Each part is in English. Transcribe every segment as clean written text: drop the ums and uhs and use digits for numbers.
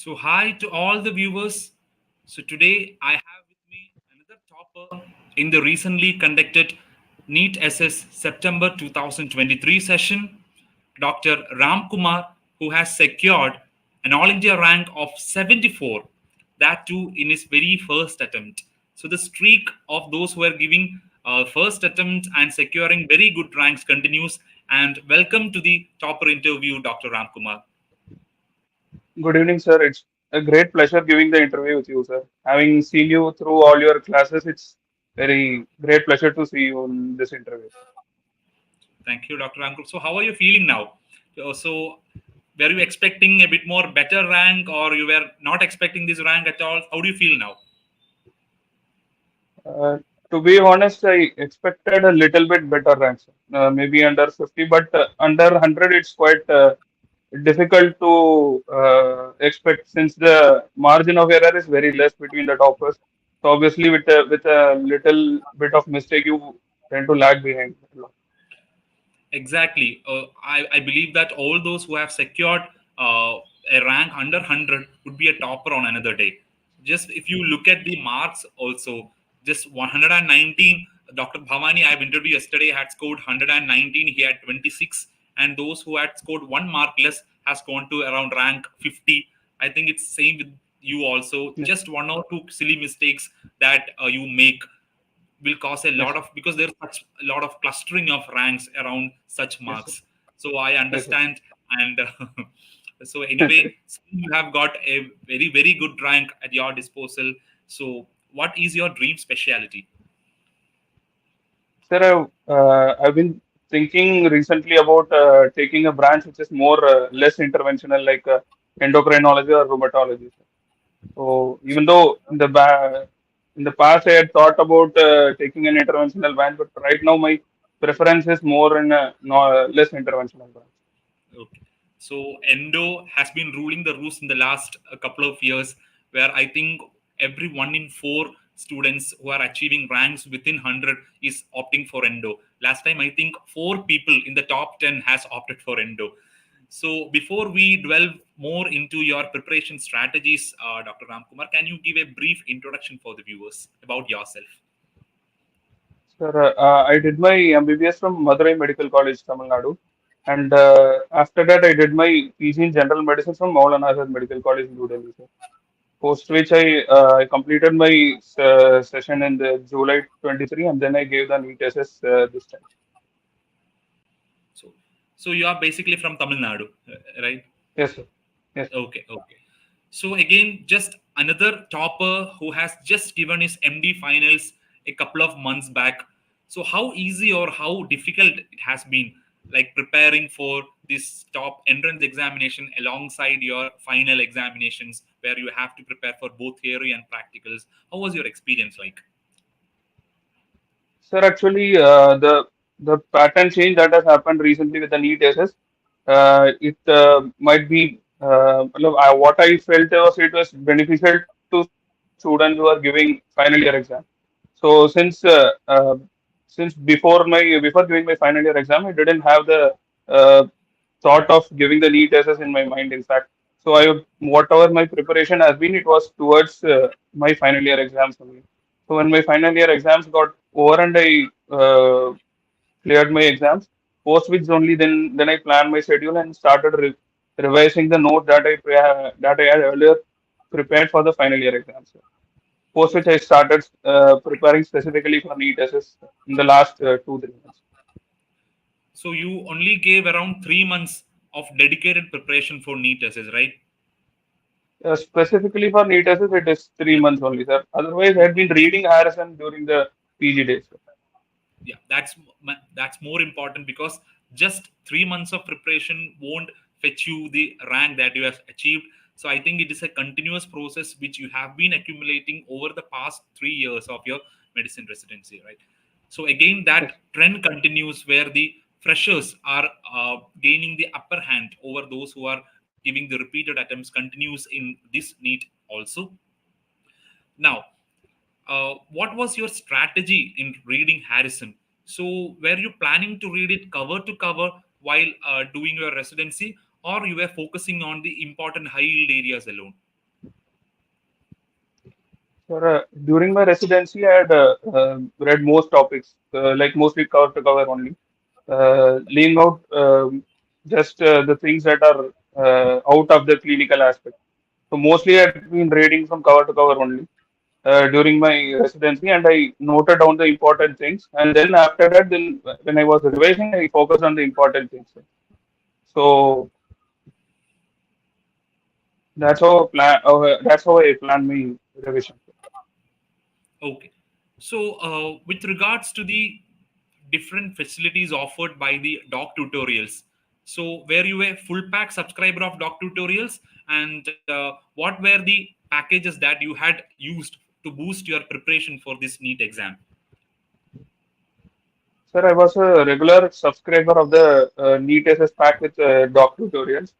So, hi to all the viewers. So, today I have with me another topper in the recently conducted NEET SS September 2023 session, Dr. Ram Kumar, who has secured an All India rank of 74, that too in his very first attempt. So, the streak of those who are giving first attempt and securing very good ranks continues. And welcome to the topper interview, Dr. Ram Kumar. Good evening, sir. It's a great pleasure giving the interview with you, sir. Having seen you through all your classes, it's very great pleasure to see you in this interview. Thank you, Dr. Ankur. So, how are you feeling now? So, were you expecting a bit more better rank, or you were not expecting this rank at all? How do you feel now? Uh, to be honest, I expected a little bit better ranks, maybe under 50, but under 100, it's quite difficult to expect since the margin of error is very less between the toppers. So obviously, with a little bit of mistake, you tend to lag behind. Exactly. I believe that all those who have secured a rank under 100 would be a topper on another day. Just if you look at the marks also, just 119, Dr. Bhavani, I've interviewed yesterday, had scored 119, he had 26, and those who had scored one mark less has gone to around rank 50. I think it's same with you also. Yes, Just one or two silly mistakes that you make will cause a yes, lot of, because there's such a lot of clustering of ranks around such yes, sir. marks. So I Yes, understand. And so anyway, you have got a very good rank at your disposal. So what is your dream specialty? sir, I've been thinking recently about taking a branch which is more less interventional, like endocrinology or rheumatology. So even though in the past I had thought about taking an interventional branch, but right now my preference is more in a no, less interventional branch. Okay. So endo has been ruling the roost in the last couple of years, where I think every one in four students who are achieving ranks within 100 is opting for endo. Last time, I think four people in the top 10 has opted for endo. So before we delve more into your preparation strategies, Dr. Ramkumar, can you give a brief introduction for the viewers about yourself? Sir, I did my MBBS from Madurai Medical College, Tamil Nadu, and after that I did my PG in General Medicine from Maulana Azad Medical College, New Delhi, sir. Post which I completed my session in the July 23, and then I gave the NEET SS this time. So, so you are basically from Tamil Nadu, right? Yes, sir. Yes. Okay, okay. So again, just another topper who has just given his MD finals a couple of months back. So how easy or how difficult it has been, like preparing for this top entrance examination alongside your final examinations, where you have to prepare for both theory and practicals. How was your experience like? Sir, actually, the pattern change that has happened recently with the NEET SS, it might be look, what I felt was it was beneficial to students who are giving final year exam. So since before giving my final year exam, I didn't have the uh, thought of giving the NEET SS in my mind. In fact, so I whatever my preparation has been, it was towards my final year exams only. So when my final year exams got over and I cleared my exams, post which only then I planned my schedule and started revising the note that I had earlier prepared for the final year exams. Post which I started preparing specifically for NEET SS in the last 2 3 months. So you only gave around 3 months of dedicated preparation for NEET tests, right? Specifically for NEET SS, it is 3 months only, sir. Otherwise, I had been reading Harrison during the PG days. Sir. Yeah, that's more important, because just 3 months of preparation won't fetch you the rank that you have achieved. So I think it is a continuous process which you have been accumulating over the past 3 years of your medicine residency, right? So again, Yes. that trend continues, where the freshers are gaining the upper hand over those who are giving the repeated attempts, continues in this NEET also. Now, what was your strategy in reading Harrison? So, were you planning to read it cover to cover while doing your residency, or you were focusing on the important high yield areas alone? During my residency, I had read most topics, like mostly cover to cover only, leaving out just the things that are out of the clinical aspect. So mostly I'd been reading from cover to cover only during my residency, and I noted down the important things. And then after that, then when I was revising, I focused on the important things. So that's how I plan my revision. Okay. So, with regards to the different facilities offered by the doc tutorials, so were you a full pack subscriber of doc tutorials, and what were the packages that you had used to boost your preparation for this NEET exam? Sir, I was a regular subscriber of the NEET SS pack with doc tutorials.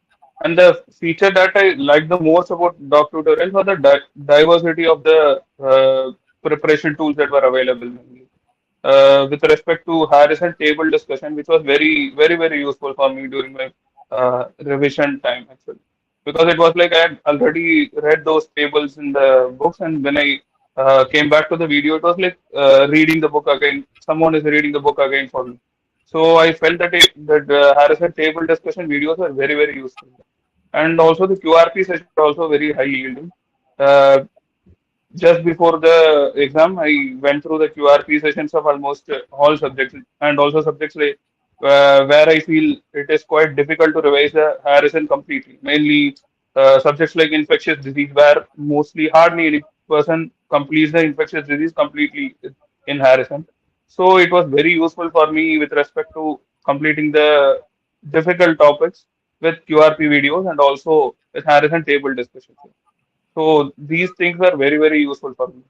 And the feature that I liked the most about doc tutorials was the diversity of the preparation tools that were available. With respect to Harrison table discussion, which was very useful for me during my revision time actually, because it was like I had already read those tables in the books, and when I came back to the video, it was like reading the book again. Someone is reading the book again for me. So I felt that Harrison table discussion videos were very useful, and also the QRP sessions were also very high yielding. Uh, just before the exam, I went through the QRP sessions of almost all subjects, and also subjects like where I feel it is quite difficult to revise the Harrison completely. Mainly subjects like infectious disease, where mostly hardly any person completes the infectious disease completely in Harrison. So it was very useful for me with respect to completing the difficult topics with QRP videos and also with Harrison table discussions. So these things are very useful for me.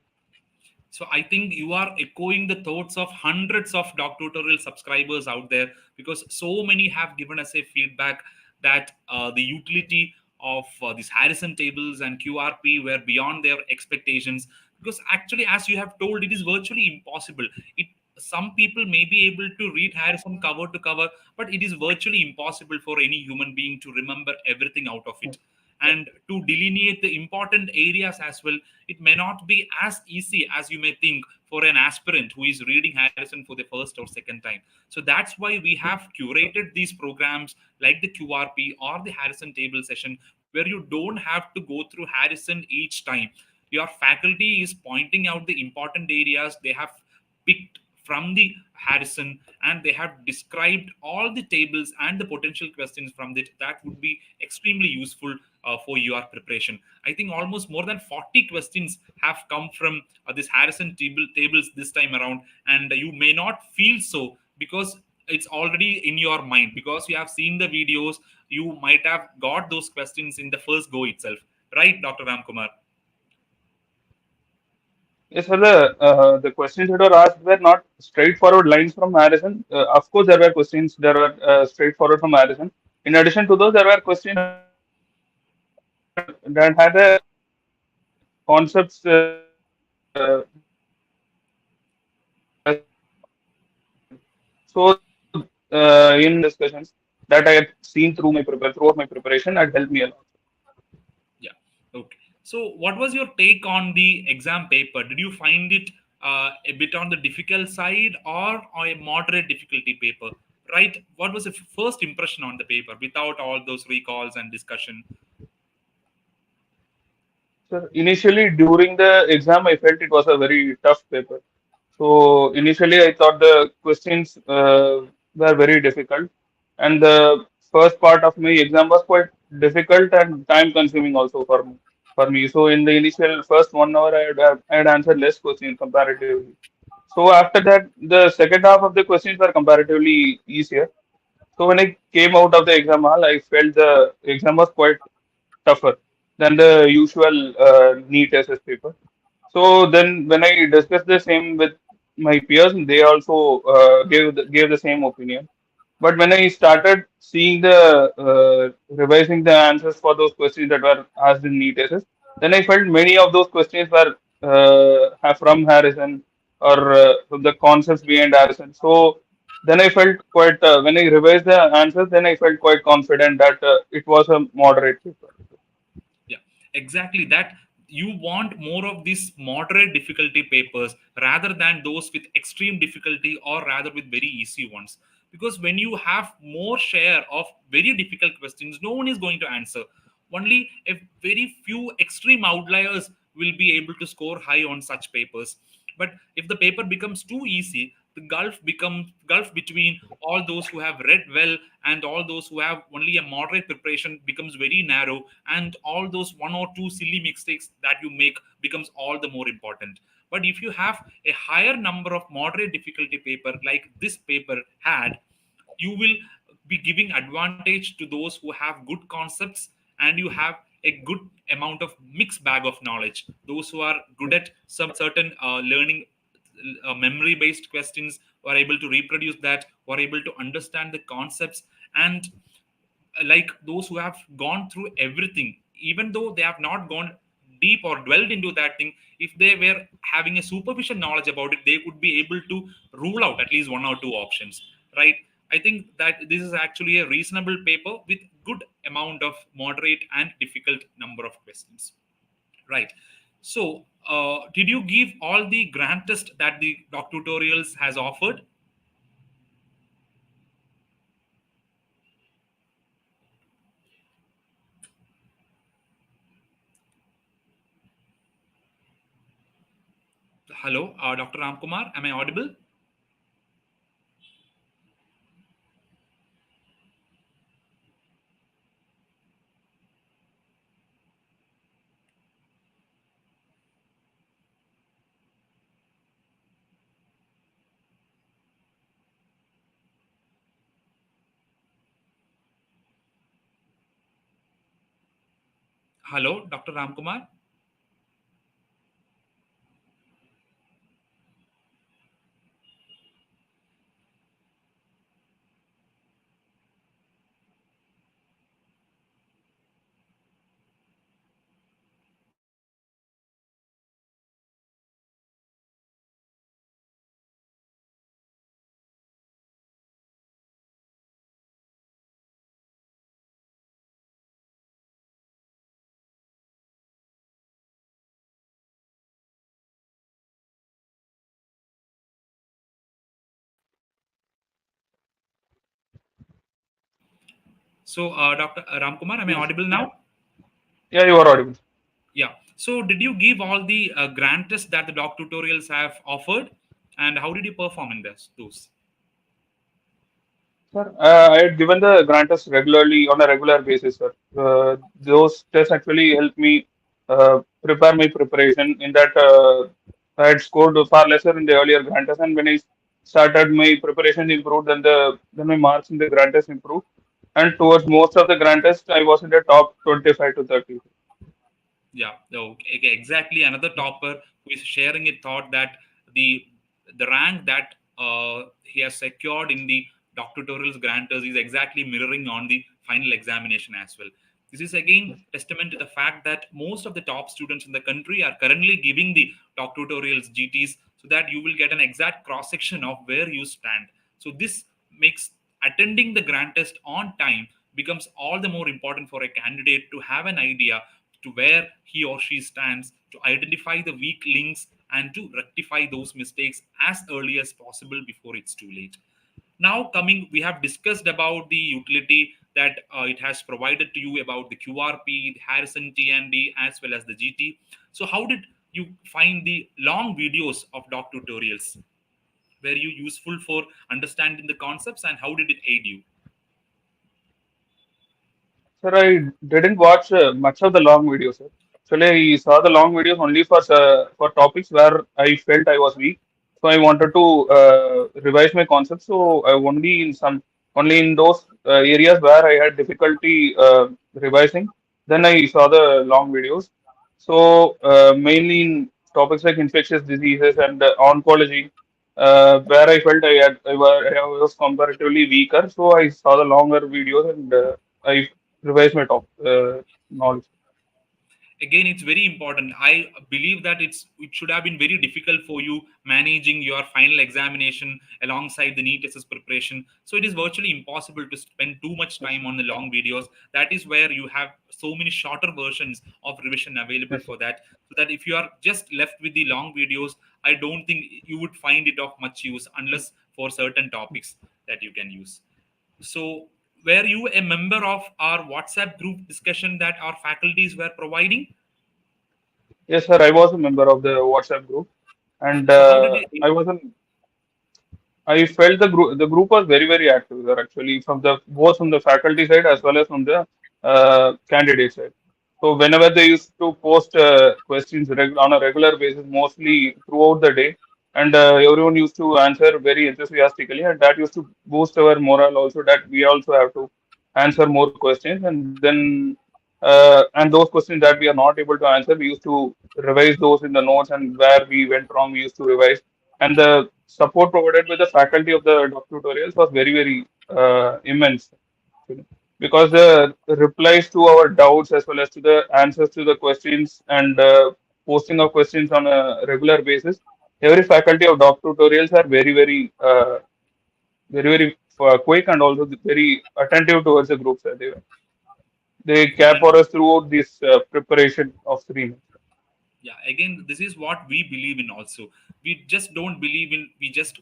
So I think you are echoing the thoughts of hundreds of doc tutorial subscribers out there, because so many have given us a feedback that the utility of these Harrison tables and QRP were beyond their expectations. Because actually, as you have told, it is virtually impossible. It Some people may be able to read Harrison cover to cover, but it is virtually impossible for any human being to remember everything out of it. And to delineate the important areas as well, it may not be as easy as you may think for an aspirant who is reading Harrison for the first or second time. So that's why we have curated these programs like the QRP or the Harrison table session, where you don't have to go through Harrison each time. Your faculty is pointing out the important areas they have picked from the Harrison, and they have described all the tables and the potential questions from it that would be extremely useful for your preparation. I think almost more than 40 questions have come from this Harrison tables this time around, and you may not feel so because it's already in your mind, because you have seen the videos. You might have got those questions in the first go itself, right, Dr. Ram Kumar? Yes, sir. The questions that were asked were not straightforward lines from Harrison. Of course, there were questions that were straightforward from Harrison. In addition to those, there were questions that had a concepts so in discussions that I had seen throughout my preparation had helped me a lot. Yeah. Okay. So, what was your take on the exam paper? Did you find it a bit on the difficult side or a moderate difficulty paper? Right. What was the first impression on the paper without all those recalls and discussion? Sir, initially during the exam, I felt it was a very tough paper. So initially, I thought the questions were very difficult, and the first part of my exam was quite difficult and time-consuming also for me. So in the initial first 1 hour, I had answered less questions comparatively. So after that, the second half of the questions were comparatively easier. So when I came out of the exam hall, I felt the exam was quite tougher than the usual NEET SS paper. So then, when I discussed the same with my peers, they also gave the same opinion. But when I started seeing the revising the answers for those questions that were asked in NEET SS, then I felt many of those questions were from Harrison or from the concepts behind Harrison. So then I felt quite when I revised the answers, then I felt quite confident that it was a moderate paper. Yeah, exactly that. you want more of these moderate difficulty papers rather than those with extreme difficulty or rather with very easy ones, because when you have more share of very difficult questions, no one is going to answer. Only a very few extreme outliers will be able to score high on such papers. But if the paper becomes too easy, the gulf between all those who have read well and all those who have only a moderate preparation becomes very narrow, and all those one or two silly mistakes that you make becomes all the more important. But if you have a higher number of moderate difficulty paper like this paper had, you will be giving advantage to those who have good concepts, and you have a good amount of mixed bag of knowledge, those who are good at some certain learning, memory based questions, who are able to reproduce that, who are able to understand the concepts, and like those who have gone through everything, even though they have not gone deep or dwelled into that thing, if they were having a superficial knowledge about it, they could be able to rule out at least one or two options, right? I think that this is actually a reasonable paper with good amount of moderate and difficult number of questions, right? So did you give all the grant test that the doc tutorials has offered? Hello, Dr. Ram Kumar, am I audible? Hello, Dr. Ram Kumar. So, Dr. Ram Kumar, am I Yes. audible now? Yeah, you are audible. Yeah. So, did you give all the grant tests that the doc tutorials have offered, and how did you perform in this? Those. Sir, I had given the grant test regularly on a regular basis, sir. Those tests actually helped me prepare my preparation. In that, I had scored far lesser in the earlier grant test, and when I started my preparation improved, then my marks in the grant test improved, and towards most of the grant test, I was in the top 25 to 30. Yeah, okay, okay, exactly. Another topper who is sharing a thought that the the rank that he has secured in the doc tutorials granters is exactly mirroring on the final examination as well. This is again testament to the fact that most of the top students in the country are currently giving the doc tutorials GTs, so that you will get an exact cross section of where you stand. So this makes attending the grant test on time becomes all the more important for a candidate to have an idea to where he or she stands, to identify the weak links and to rectify those mistakes as early as possible before it's too late. Now, coming, we have discussed about the utility that it has provided to you about the QRP, the Harrison TND, as well as the GT. So, how did you find the long videos of doc tutorials? Were you useful for understanding the concepts, and how did it aid you? Sir, I didn't watch much of the long videos, sir. Actually, I saw the long videos only for topics where I felt I was weak. So I wanted to revise my concepts. So I only in those areas where I had difficulty revising, then I saw the long videos. So mainly in topics like infectious diseases and oncology, where I felt I was comparatively weaker. So I saw the longer videos and I revise my top knowledge. again, it's very important. I believe that it should have been very difficult for you managing your final examination alongside the NEET SS preparation. So it is virtually impossible to spend too much Yes, time on the long videos. That is where you have so many shorter versions of revision available yes, for that, so that if you are just left with the long videos, I don't think you would find it of much use unless for certain topics that you can use. So, were you a member of our WhatsApp group discussion that our faculties were providing? yes, sir. I was a member of the WhatsApp group, and So, how did it? I was an I felt the group was very very active there actually from the both from the faculty side as well as from the candidate side. So whenever they used to post questions on a regular basis, mostly throughout the day, and everyone used to answer very enthusiastically, and that used to boost our morale also. That we also have to answer more questions, and then and those questions that we are not able to answer, we used to revise those in the notes, and where we went wrong, we used to revise, and the support provided by the faculty of the doc tutorials was very very immense, you know, because the replies to our doubts as well as to the answers to the questions and posting of questions on a regular basis, every faculty of doc tutorials are very very quick and also very attentive towards the groups that they care And for us throughout this preparation of 3 months. yeah, again, this is what we believe in also. We just don't believe in, we just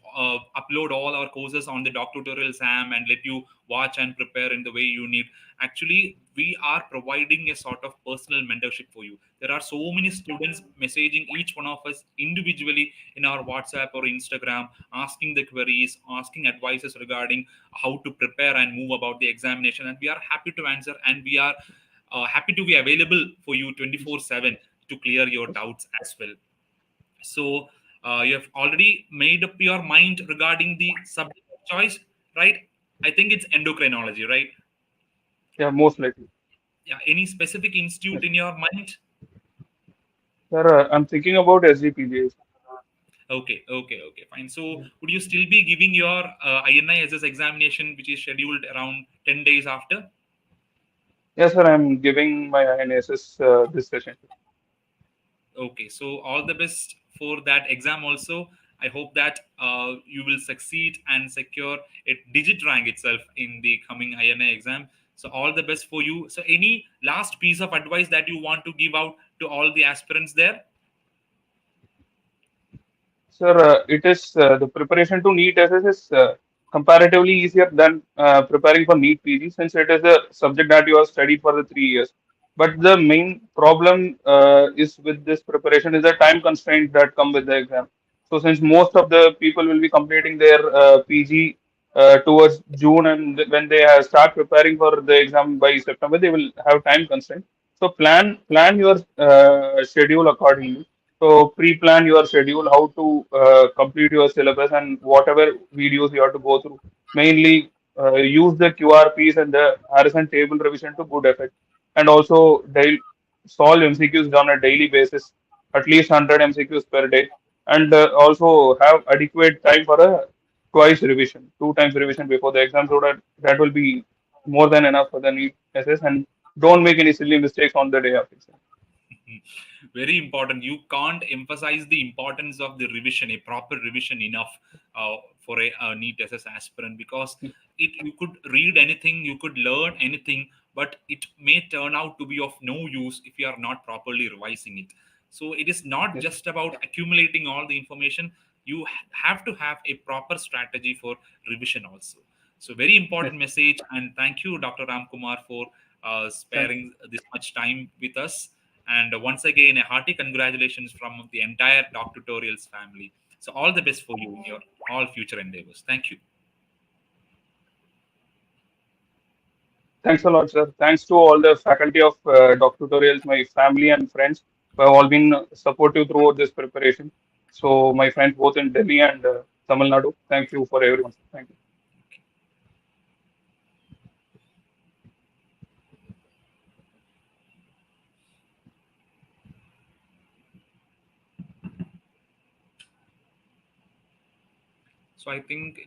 upload all our courses on the doc tutorial sam and let you watch and prepare in the way you need. Actually, we are providing a sort of personal mentorship for you. There are so many students messaging each one of us individually in our WhatsApp or Instagram, asking the queries, asking advices regarding how to prepare and move about the examination, and we are happy to answer, and we are happy to be available for you 24/7 to clear your doubts as well. So you have already made up your mind regarding the subject of choice, right? I think it's endocrinology, right? Yeah, most likely. Yeah. Any specific institute Yes. in your mind? Sir, I'm thinking about SGPGs. Okay, okay, okay, fine. So would you still be giving your INISS examination, which is scheduled around 10 days after? Yes, sir, I'm giving my INSS this session. Okay, so all the best for that exam also. I hope that you will succeed and secure a digit rank itself in the coming INA exam. So all the best for you. So any last piece of advice that you want to give out to all the aspirants there? Sir, it is the preparation to NEET SS is comparatively easier than preparing for NEET PG since it is a subject that you have studied for the 3 years. But the main problem is with this preparation is the time constraint that come with the exam. So since most of the people will be completing their PG towards June, and when they start preparing for the exam by September, they will have time constraint. So plan your schedule accordingly. So pre-plan your schedule, how to complete your syllabus and whatever videos you have to go through. Mainly use the QRPs and the Harrison table revision to good effect, and also solve MCQs on a daily basis, at least 100 MCQs per day, and also have adequate time for a twice revision, 2 times revision before the exam, so that will be more than enough for the NEET SS, and don't make any silly mistakes on the day of exam. Very important. You can't emphasize the importance of the revision, a proper revision enough for a NEET SS aspirant, because you could read anything, you could learn anything, but it may turn out to be of no use if you are not properly revising it. So it is not Yes, just about accumulating all the information. You have to have a proper strategy for revision also. So very yes. important message, and thank you, Dr. Ram Kumar, for Thank you. sparing this much time with us. And once again, a hearty congratulations from the entire Doc Tutorials family. So all the best for you in your all future endeavors. Thank you. Thanks a lot, sir. Thanks to all the faculty of Doc Tutorials, my family and friends who have all been supportive throughout this preparation. So, my friends both in Delhi and Tamil Nadu, thank you for everyone. Thank you. So I think